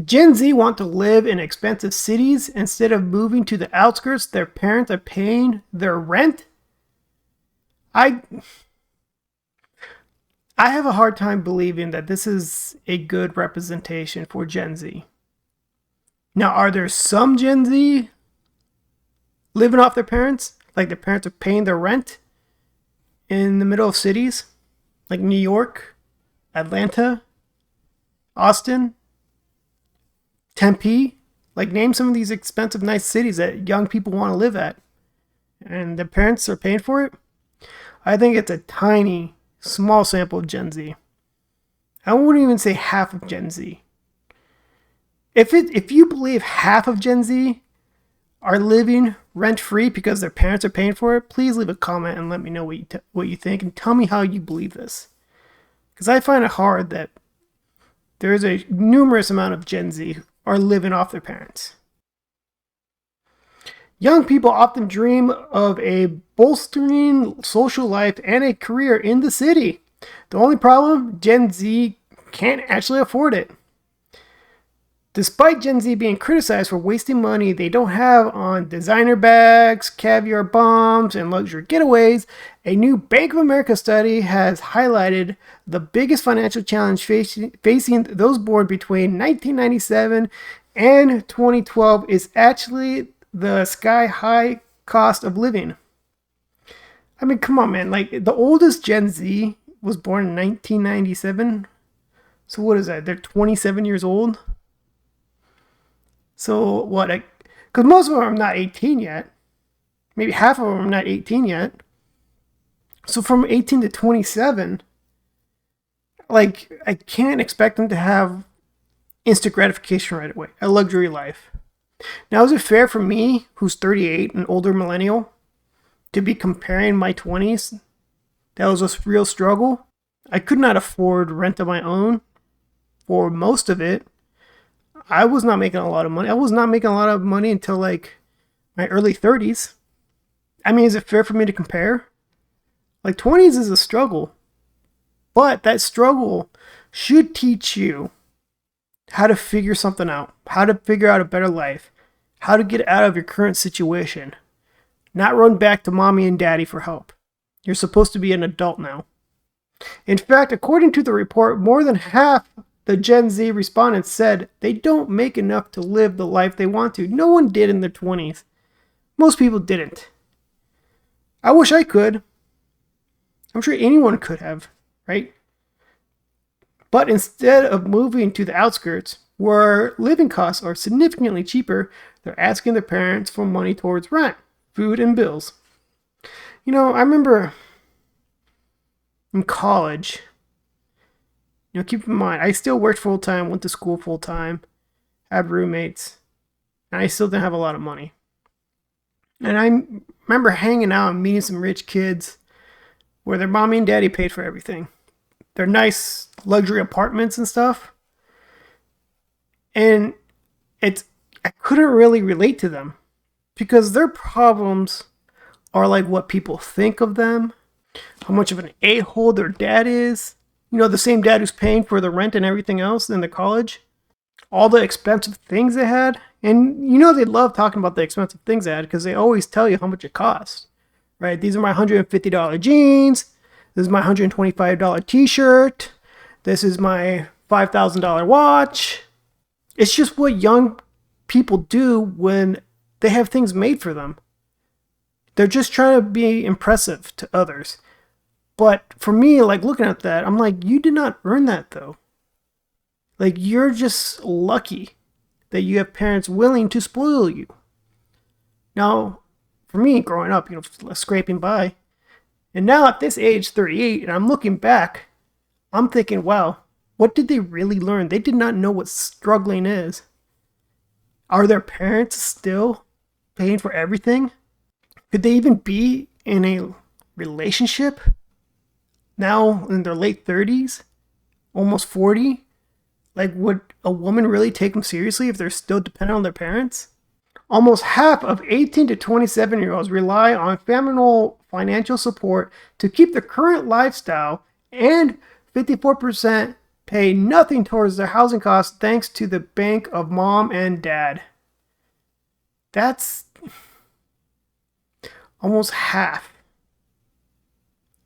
Gen Z want to live in expensive cities instead of moving to the outskirts. Their parents are paying their rent. I have a hard time believing that this is a good representation for Gen Z. Now, are there some Gen Z living off their parents? Like their parents are paying their rent in the middle of cities? Like New York, Atlanta, Austin, Tempe? Like name some of these expensive, nice cities that young people want to live at. And their parents are paying for it? I think it's a tiny, small sample of Gen Z. I wouldn't even say half of Gen Z. If you believe half of Gen Z are living rent-free because their parents are paying for it, please leave a comment and let me know what you think and tell me how you believe this. Because I find it hard that there is a numerous amount of Gen Z who are living off their parents. Young people often dream of a bolstering social life and a career in the city. The only problem, Gen Z can't actually afford it. Despite Gen Z being criticized for wasting money they don't have on designer bags, caviar bombs, and luxury getaways, a new Bank of America study has highlighted the biggest financial challenge facing those born between 1997 and 2012 is actually the sky-high cost of living. I mean, come on, man. Like, the oldest Gen Z was born in 1997. So what is that? They're 27 years old? So what? Because most of them are not 18 yet. Maybe half of them are not 18 yet. So from 18 to 27, like, I can't expect them to have instant gratification right away. A luxury life. Now, is it fair for me, who's 38, an older millennial, to be comparing my 20s? That was a real struggle. I could not afford rent of my own for most of it. I was not making a lot of money. I was not making a lot of money until like my early 30s. I mean, is it fair for me to compare? Like 20s is a struggle. But that struggle should teach you how to figure something out, how to figure out a better life, how to get out of your current situation, not run back to mommy and daddy for help. You're supposed to be an adult now. In fact, according to the report, more than half the Gen Z respondents said they don't make enough to live the life they want to. No one did in their 20s. Most people didn't. I wish I could. I'm sure anyone could have, right? But instead of moving to the outskirts, where living costs are significantly cheaper, they're asking their parents for money towards rent, food, and bills. You know, I remember in college, you know, keep in mind, I still worked full-time, went to school full-time, had roommates, and I still didn't have a lot of money. And I remember hanging out and meeting some rich kids where their mommy and daddy paid for everything. Their nice luxury apartments and stuff. And I couldn't really relate to them because their problems are like what people think of them, how much of an a-hole their dad is. You know, the same dad who's paying for the rent and everything else in the college. All the expensive things they had. And you know they love talking about the expensive things they had because they always tell you how much it costs. Right? These are my $150 jeans. This is my $125 t-shirt. This is my $5,000 watch. It's just what young people do when they have things made for them. They're just trying to be impressive to others. But for me, like looking at that, I'm like, you did not earn that though. Like you're just lucky that you have parents willing to spoil you. Now, for me, growing up, you know, scraping by, and now at this age, 38, and I'm looking back, I'm thinking, wow, what did they really learn? They did not know what struggling is. Are their parents still paying for everything? Could they even be in a relationship now in their late 30s, almost 40? Like, would a woman really take them seriously if they're still dependent on their parents? Almost half of 18 to 27-year-olds rely on familial financial support to keep their current lifestyle, and 54% pay nothing towards their housing costs thanks to the bank of mom and dad. That's almost half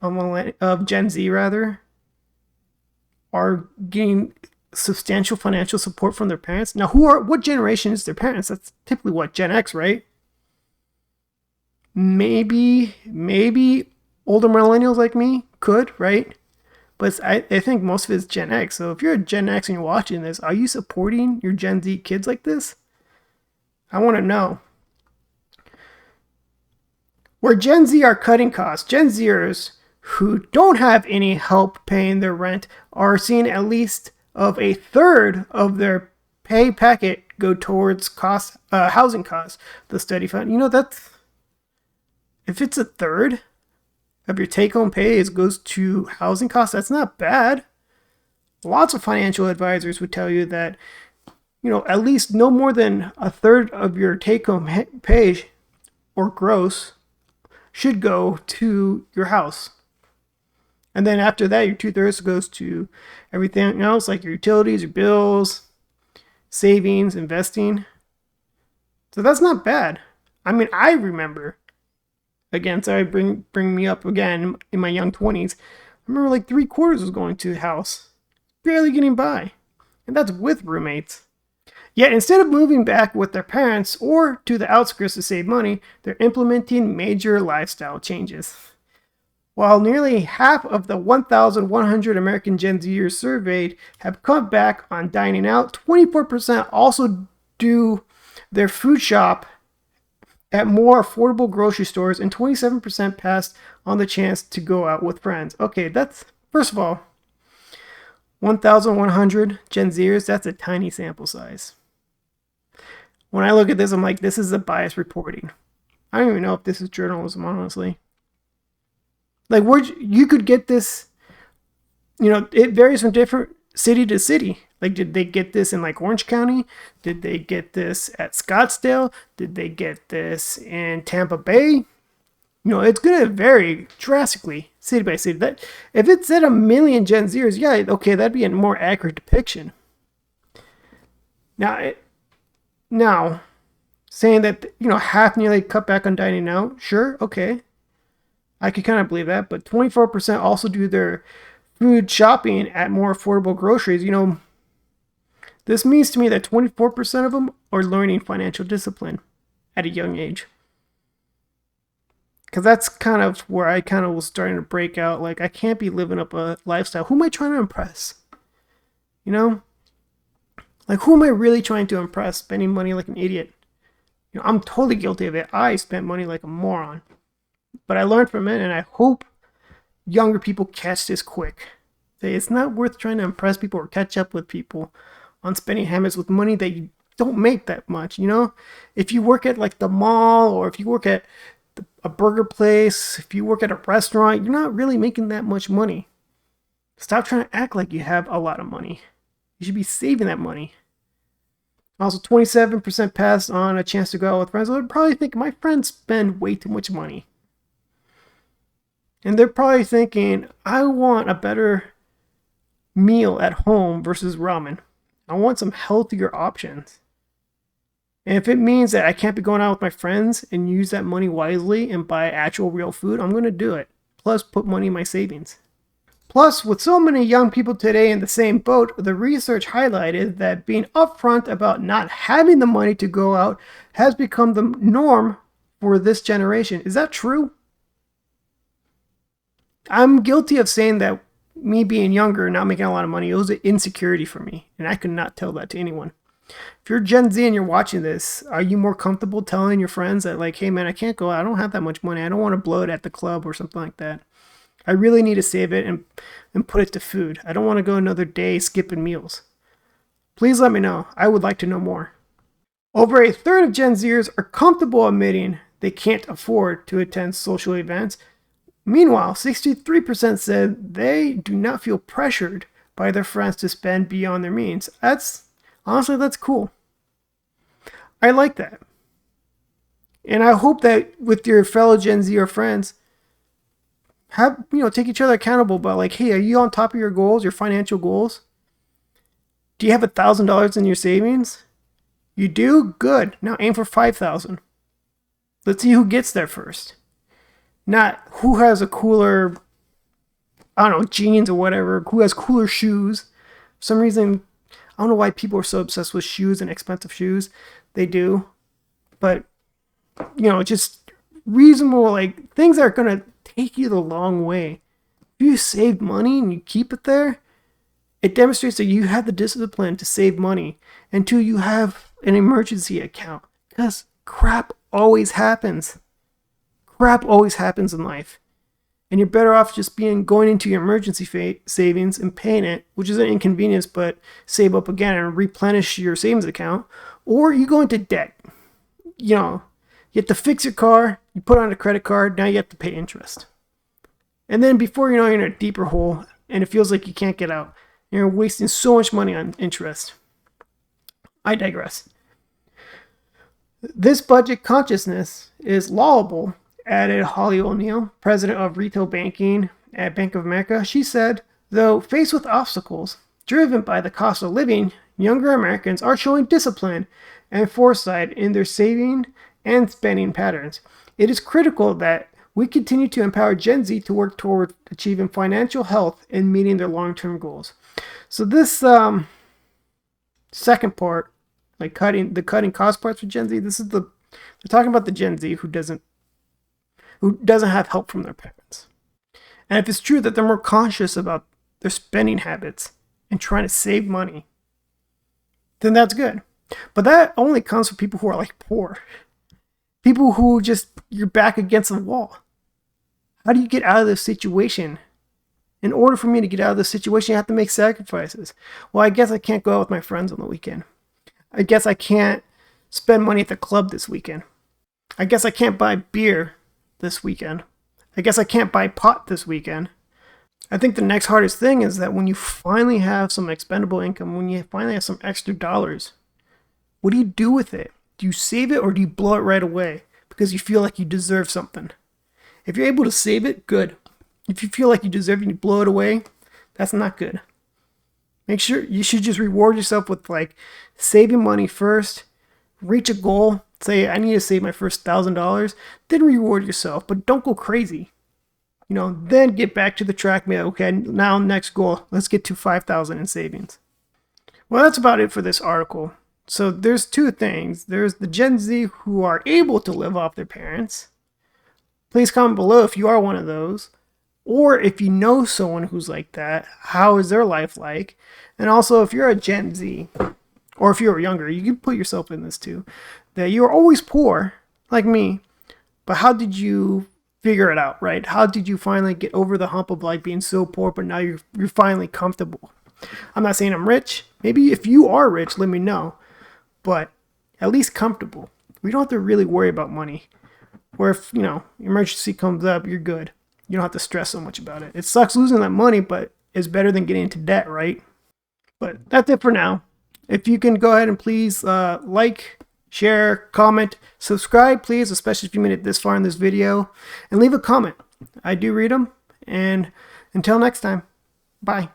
of Gen Z, rather, are getting substantial financial support from their parents. Now, what generation is their parents? That's typically what, Gen X, right? Maybe older millennials like me could, right? But I think most of it's Gen X. So if you're a Gen X and you're watching this, are you supporting your Gen Z kids like this? I want to know. Where Gen Z are cutting costs, Gen Zers who don't have any help paying their rent are seeing at least of a third of their pay packet go towards housing costs. The study found, that's, if it's a third of your take-home pay goes to housing costs, that's not bad. Lots of financial advisors would tell you that, at least no more than a third of your take-home pay or gross should go to your house. And then after that, your 2/3 goes to everything else, like your utilities, your bills, savings, investing. So that's not bad. I mean, I remember, again, sorry, bring me up again in my young 20s. I remember like 3/4 was going to the house, barely getting by. And that's with roommates. Yet instead of moving back with their parents or to the outskirts to save money, they're implementing major lifestyle changes. While nearly half of the 1,100 American Gen Zers surveyed have cut back on dining out, 24% also do their food shop at more affordable grocery stores, and 27% passed on the chance to go out with friends. Okay, that's, first of all, 1,100 Gen Zers, that's a tiny sample size. When I look at this, I'm like, this is a biased reporting. I don't even know if this is journalism, honestly. Like, you could get this, it varies from different city to city. Like, did they get this in like Orange County? Did they get this at Scottsdale? Did they get this in Tampa Bay? It's going to vary drastically city by city. That if it said 1 million Gen Zers, yeah, okay, that'd be a more accurate depiction. Now, saying that, half nearly cut back on dining out, sure, okay. I could kind of believe that, but 24% also do their food shopping at more affordable groceries. This means to me that 24% of them are learning financial discipline at a young age. Because that's kind of where I kind of was starting to break out. Like, I can't be living up a lifestyle. Who am I trying to impress? Like, who am I really trying to impress? Spending money like an idiot. I'm totally guilty of it. I spent money like a moron. But I learned from it, and I hope younger people catch this quick. It's not worth trying to impress people or catch up with people on spending habits with money that you don't make that much. If you work at like the mall, or if you work at a burger place, if you work at a restaurant, you're not really making that much money. Stop trying to act like you have a lot of money. You should be saving that money. Also, 27% passed on a chance to go out with friends. I would probably think my friends spend way too much money. And they're probably thinking, I want a better meal at home versus ramen. I want some healthier options. And if it means that I can't be going out with my friends and use that money wisely and buy actual real food, I'm going to do it. Plus, put money in my savings. Plus, with so many young people today in the same boat, the research highlighted that being upfront about not having the money to go out has become the norm for this generation. Is that true? I'm guilty of saying that me being younger and not making a lot of money, it was an insecurity for me, and I could not tell that to anyone. If you're Gen Z and you're watching this, are you more comfortable telling your friends that, like, hey man, I can't go out, I don't have that much money, I don't want to blow it at the club or something like that. I really need to save it and put it to food. I don't want to go another day skipping meals. Please let me know. I would like to know more. Over a third of Gen Zers are comfortable admitting they can't afford to attend social events. Meanwhile, 63% said they do not feel pressured by their friends to spend beyond their means. Honestly, that's cool. I like that. And I hope that with your fellow Gen Z or friends, take each other accountable about, like, hey, are you on top of your goals, your financial goals? Do you have $1,000 in your savings? You do? Good. Now aim for 5,000. Let's see who gets there first. Not who has a cooler, I don't know, jeans or whatever, who has cooler shoes. For some reason, I don't know why people are so obsessed with shoes and expensive shoes. They do. But, just reasonable, like, things that are going to take you the long way. If you save money and you keep it there, it demonstrates that you have the discipline to save money. And two, you have an emergency account. Because crap always happens. Crap always happens in life. And you're better off just going into your emergency savings and paying it, which is an inconvenience, but save up again and replenish your savings account. Or you go into debt. You have to fix your car, you put on a credit card, now you have to pay interest. And then before you know, you're in a deeper hole and it feels like you can't get out. You're wasting so much money on interest. I digress. This budget consciousness is laudable, added Holly O'Neill, president of retail banking at Bank of America. She said, though faced with obstacles driven by the cost of living, younger Americans are showing discipline and foresight in their saving and spending patterns. It is critical that we continue to empower Gen Z to work toward achieving financial health and meeting their long-term goals. So this second part, like cutting cost parts for Gen Z, they're talking about the Gen Z who doesn't have help from their parents. And if it's true that they're more conscious about their spending habits and trying to save money, then that's good. But that only comes from people who are like poor. People who you're back against the wall. How do you get out of this situation? In order for me to get out of this situation, you have to make sacrifices. Well, I guess I can't go out with my friends on the weekend. I guess I can't spend money at the club this weekend. I guess I can't buy beer this weekend. I guess I can't buy pot this weekend. I think the next hardest thing is that when you finally have some expendable income, when you finally have some extra dollars, what do you do with it? Do you save it or do you blow it right away because you feel like you deserve something? If you're able to save it, good. If you feel like you deserve it and you blow it away, that's not good. Make sure you should just reward yourself with like saving money first, reach a goal, say I need to save my first $1,000, then reward yourself, but don't go crazy. Then get back to the track. Okay, now next goal, let's get to 5,000 in savings. Well, that's about it for this article. So there's two things. There's the Gen Z who are able to live off their parents. Please comment below if you are one of those. Or if you know someone who's like that, how is their life like? And also, if you're a Gen Z, or if you're younger, you can put yourself in this too, that you were always poor, like me, but how did you figure it out, right? How did you finally get over the hump of like being so poor, but now you're finally comfortable? I'm not saying I'm rich. Maybe if you are rich, let me know. But at least comfortable. We don't have to really worry about money. Or if, emergency comes up, you're good. You don't have to stress so much about it. It sucks losing that money, but it's better than getting into debt, right? But that's it for now. If you can go ahead and please like, share, comment, subscribe, please, especially if you made it this far in this video, and leave a comment. I do read them. And until next time, bye.